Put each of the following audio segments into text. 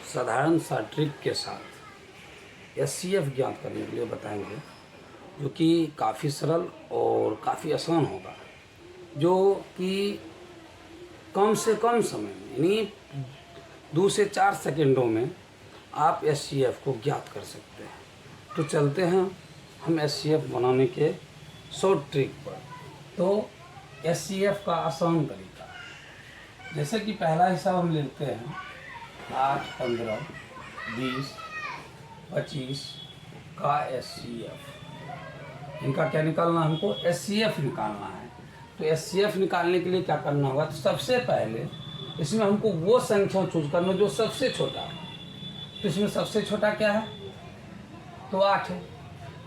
साधारण सा ट्रिक के साथ एचसीएफ ज्ञात करने के लिए बताएंगे, जो कि काफ़ी सरल और काफ़ी आसान होगा, जो कि कम से कम समय में यानी 2 से 4 सेकेंडों में आप एचसीएफ को ज्ञात कर सकते हैं। तो चलते हैं हम एचसीएफ बनाने के शॉर्ट ट्रिक पर। तो एचसीएफ का आसान तरीका, जैसे कि पहला हिसाब हम लेते हैं 8, 15, 20, 25 का एचसीएफ। इनका क्या निकालना है? हमको एचसीएफ निकालना है। तो एचसीएफ निकालने के लिए क्या करना होगा? तो सबसे पहले इसमें हमको वो संख्या चूज करना जो सबसे छोटा है। तो इसमें सबसे छोटा क्या है? तो 8 है।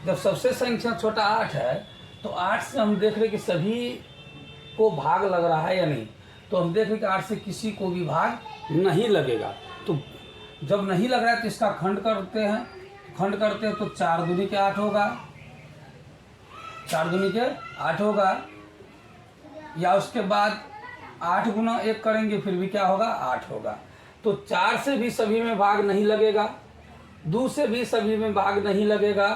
जब सबसे संख्या छोटा 8 है, तो 8 से हम देख रहे कि सभी को भाग लग रहा है या नहीं। तो हम देख रहे कि 8 से किसी को भी भाग नहीं लगेगा। तो जब नहीं लग रहा है तो इसका खंड करते हैं। खंड करते हैं तो 4 दूनी के 8 होगा, 4 दूनी के 8 होगा। या उसके बाद 8 गुना 1 करेंगे फिर भी क्या होगा? 8 होगा। तो 4 से भी सभी में भाग नहीं लगेगा, 2 से भी सभी में भाग नहीं लगेगा,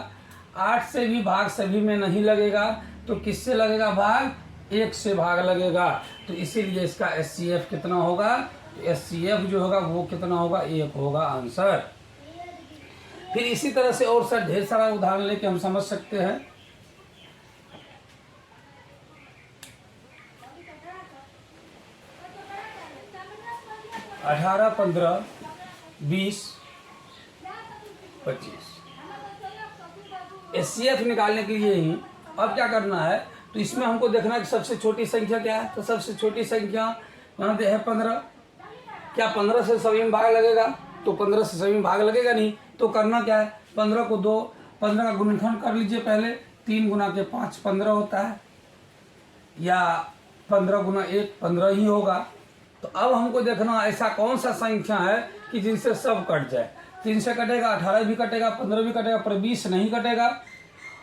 8 से भी भाग सभी में नहीं लगेगा। तो किससे लगेगा भाग? 1 से भाग लगेगा। तो इसीलिए इसका एचसीएफ कितना होगा? तो एचसीएफ जो होगा वो कितना होगा? 1 होगा आंसर। फिर इसी तरह से और सर ढेर सारा उदाहरण लेके हम समझ सकते हैं। अठारह, 15, 20, 25 एचसीएफ निकालने के लिए ही अब क्या करना है? तो इसमें हमको देखना है कि सबसे छोटी संख्या क्या है। तो सबसे छोटी संख्या यहाँ पे है 15। क्या 15 से सभी में भाग लगेगा? तो 15 से सभी में भाग लगेगा नहीं। तो करना क्या है? 15 को 15 का गुणनखंड कर लीजिए पहले। 3 गुना के 5 15 होता है, या 15 गुना 1 15 ही होगा। तो अब हमको देखना ऐसा कौन सा संख्या है कि जिनसे सब कट जाए। 3 से कटेगा, 18 भी कटेगा, 15 भी कटेगा, पर 20 नहीं कटेगा।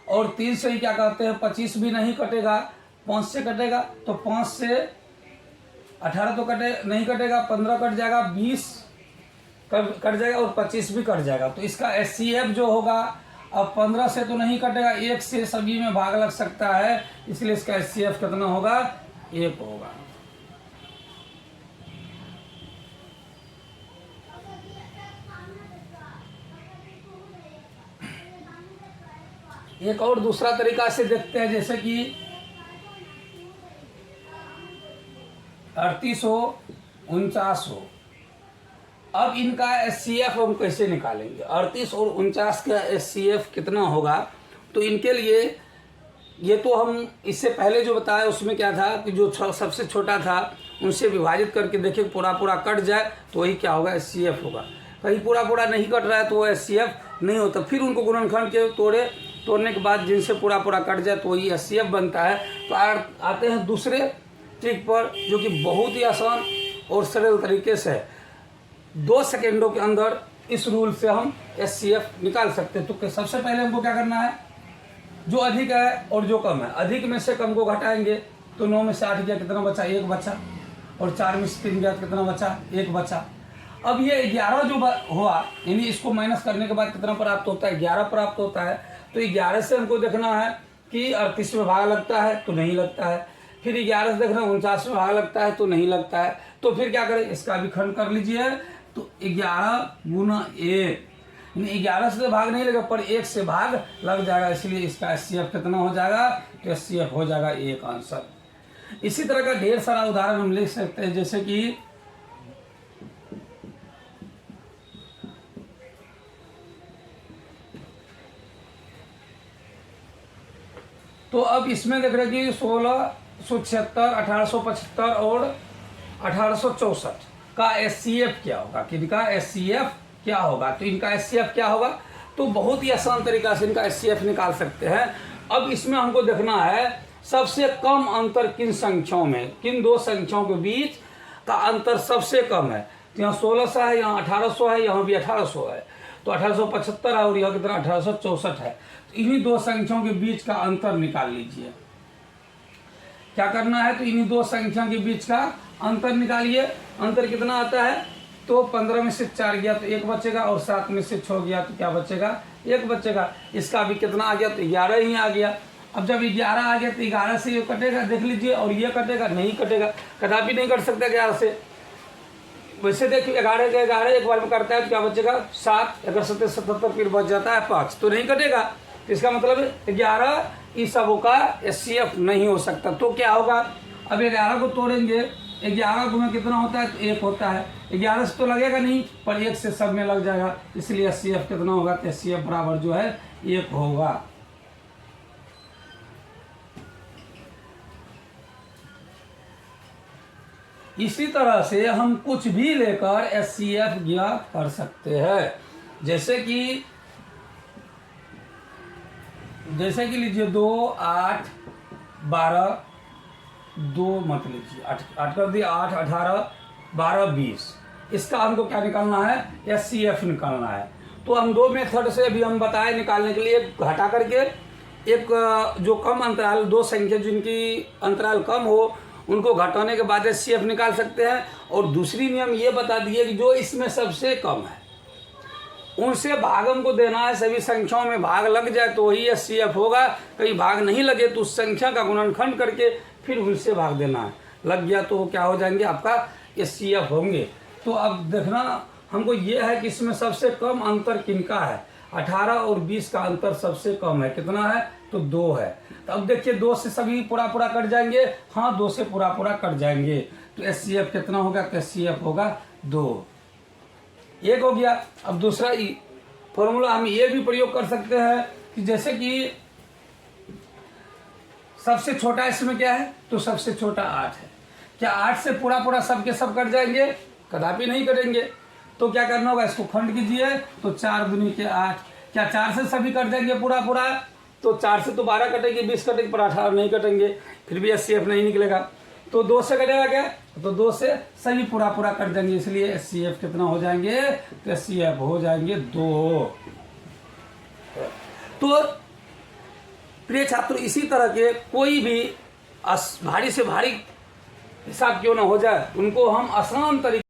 और 3 से ही क्या कहते हैं? 25 भी नहीं कटेगा। 5 से कटेगा, तो 5 से 18 तो नहीं कटेगा, 15 कट जाएगा, 20 कट जाएगा और 25 भी कट जाएगा। तो इसका एचसीएफ जो होगा, अब 15 से तो नहीं कटेगा, 1 से सभी में भाग लग सकता है, इसलिए इसका एचसीएफ कितना होगा? 1 होगा। एक और दूसरा तरीका से देखते हैं, जैसे कि 38 हो, 49 हो। अब इनका एचसीएफ हम कैसे निकालेंगे? 38 और 49 का एचसीएफ कितना होगा? तो इनके लिए ये तो हम इससे पहले जो बताया उसमें क्या था कि जो सबसे छोटा था उनसे विभाजित करके देखें पूरा पूरा कट जाए तो वही क्या होगा? एचसीएफ होगा। कहीं पूरा पूरा नहीं कट रहा है तो वो एचसीएफ नहीं होता। फिर उनको गुणनखंड के तोड़ने के बाद जिनसे पूरा पूरा कट जाए तो वही एचसीएफ बनता है। तो आते हैं दूसरे ट्रिक पर, जो कि बहुत ही आसान और सरल तरीके से 2 सेकेंडों के अंदर इस रूल से हम एचसीएफ निकाल सकते हैं। तो सबसे पहले हमको क्या करना है? जो अधिक है और जो कम है, अधिक में से कम को घटाएंगे। तो 9 में से 8 गया, कितना बचा? 1 बचा। और 4 में से 3 गया, कितना बचा? 1 बचा। अब ये 11 जो हुआ, यानी इसको माइनस करने के बाद कितना प्राप्त होता है? 11 प्राप्त होता है। तो 11 से हमको देखना है कि 38 में भाग लगता है, तो नहीं लगता है। फिर 11 से देखना 49 में भाग लगता है, तो नहीं लगता है। तो फिर क्या करें? इसका भी खंड कर लीजिए। तो 11 गुना 1, यानी 11 से तो भाग नहीं लगेगा, पर 1 से भाग लग जाएगा, इसलिए इसका एचसीएफ कितना हो जाएगा? तो एचसीएफ हो जाएगा 1 आंसर। इसी तरह का ढेर सारा उदाहरण हम लिख सकते हैं, जैसे कि तो अब इसमें देख रहे हैं कि 1676, 1875 और 1864 का एचसीएफ क्या होगा? किनका एचसीएफ क्या होगा? तो इनका एचसीएफ क्या होगा? तो बहुत ही आसान तरीका से इनका एचसीएफ निकाल सकते हैं। अब इसमें हमको देखना है सबसे कम अंतर किन संख्याओं में, किन 2 संख्याओं के बीच का अंतर सबसे कम है। तो यहाँ 1600 है, यहाँ 1800 है, यहाँ भी 1800 है। तो 1875 है और यह कितना? 1864 है। तो इन्हीं 2 संख्याओं के बीच का अंतर निकाल लीजिए। क्या करना है? तो इन्हीं 2 संख्या के बीच का अंतर निकालिए। अंतर कितना आता है? तो 15 में से 4 गया तो 1 बचेगा, और 7 में से 6 गया तो क्या बचेगा, 1 बचेगा। इसका भी कितना आ गया, तो 11 ही आ गया। अब जब 11 आ गया तो 11 से ये कटेगा, देख लीजिए, और ये कटेगा, नहीं कटेगा, कदापि नहीं कट सकता 11 से। वैसे देखिए 11 के 11 एक बार में करता है तो क्या बचेगा, 7, अगर 77 फिर बच जाता है 5, तो नहीं कटेगा। तो इसका मतलब 11 इस सबों का HCF नहीं हो सकता। तो क्या होगा, अब 11 को तोड़ेंगे, 11 गुना कितना होता है, तो 1 होता है। 11 से तो लगेगा नहीं, पर 1 से सब में लग जाएगा, इसलिए HCF कितना होगा, तो HCF बराबर जो है 1 होगा। इसी तरह से हम कुछ भी लेकर HCF ज्ञात कर सकते हैं। जैसे कि लीजिए 2, 8, 12, 2 मत लीजिए, 8 कर दिए, 8, 18, 12, 20। इसका हमको क्या निकालना है, HCF निकालना है। तो हम 2 मेथड से अभी हम बताए निकालने के लिए, घटा करके एक जो कम अंतराल, 2 संख्या जिनकी अंतराल कम हो उनको घटाने के बाद HCF निकाल सकते हैं। और दूसरी नियम ये बता दिए कि जो इसमें सबसे कम है उनसे भाग हमको देना है। सभी संख्याओं में भाग लग जाए तो वही HCF होगा, कहीं भाग नहीं लगे तो उस संख्या का गुणनखंड करके फिर उनसे भाग देना है। लग गया तो वो क्या हो जाएंगे, आपका HCF होंगे। तो अब देखना हमको ये है कि इसमें सबसे कम अंतर किनका है, 18 और 20 का अंतर सबसे कम है, कितना है, तो 2 है। तो अब देखिए 2 से सभी पूरा कट जाएंगे, हाँ 2 से पूरा कट जाएंगे, तो HCF कितना होगा, तो HCF होगा 2। 1 हो गया। अब दूसरा फॉर्मूला हम ये भी प्रयोग कर सकते हैं कि जैसे कि सबसे छोटा इसमें क्या है, तो सबसे छोटा 8 है। क्या 8 से पूरा सब के सब कट जाएंगे, कदापि नहीं कटेंगे। तो क्या करना होगा, इसको खंड कीजिए, तो 4 दूनी के 8। क्या 4 से सभी कट जाएंगे पूरा, तो 4 से तो 12 कटेंगे, 20 कटेंगे, पर 18 नहीं कटेंगे, फिर भी HCF नहीं निकलेगा। तो 2 से कटेगा क्या, तो 2 से सभी पूरा कट जाएंगे, इसलिए HCF कितना हो जाएंगे, तो HCF हो जाएंगे 2। तो प्रिय छात्रों, इसी तरह के कोई भी भारी से भारी हिसाब क्यों ना हो जाए, उनको हम आसान तरीके